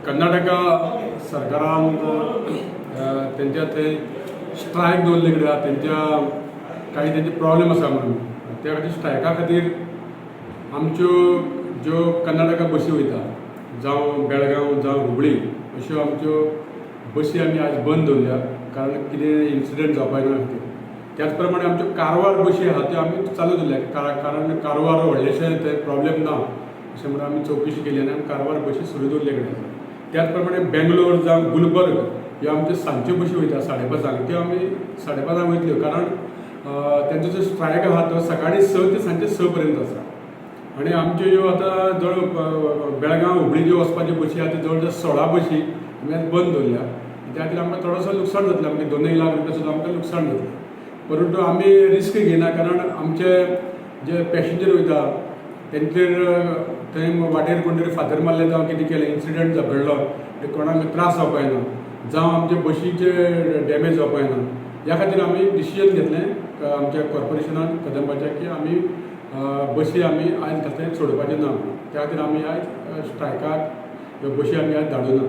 कर्नाटका सरकारान त्यांच्या ते स्ट्रायक दवरले कित्याक त्यांच्या काही त्यांचे प्रॉब्लेम आसा म्हणून त्या खातीर स्ट्रायका खातीर आमच्यो ज्यो कर्नाटका बसी वयता जावं बेळगांव जावं हुबळी अश्यो आमच्यो बसी आमी आज बंद दवरल्या कारण कितें इन्सिडंट जावपाक ना खातीर. त्याच प्रमाणे आमच्यो कारवार बसी आसा त्यो आमी चालू दवरल्या कारण कारवार व्हडलेशे ते प्रॉब्लेम ना अशें म्हणून आमी चवकशी केली आनी आमी कारवार बसी सुरू दवरले कडेन आसा. त्याच प्रमाणे बेंगलोर जावं गुलबर्ग ह्यो आमच्यो सांजच्यो बसी वयता 5:30 त्यो आमी 5:30 वयतल्यो कारण तेंचो जो स्ट्रायक आसा तो सकाळीं 6 ते सांजचे 6 पर्यंत आसा. आनी आमच्यो ह्यो आतां जवळ बेळगांव हुबळी ज्यो वचपाच्यो बसी आसा त्यो जवळ 16 बसी आमी आतां बंद दवरल्या. त्या खातीर आमकां थोडोसो लुकसाण जातलें आमगे 2 लाख रुपया सुद्दां आमकां लुकसाण जातलें. परंतु आमी रिस्क घेयना कारण आमचे जे पॅसेंजर वयता तेंचेर थंय वाटेर कोण तरी फातर मारलें जावं कितें केलें इन्सिडंट घडलो कोणाक त्रास जावपाक ना जावं आमचे बशीचे डॅमेज जावपाक ना. ह्या खातीर आमी डिसिजन घेतलें आमच्या कॉर्पोरेशनान कदंबाच्या की आमी बसी आमी आयज थंय सोडपाच्यो ना. त्या खातीर आमी आयज स्ट्रायकाक ह्यो बसी आमी आयज धाडूना.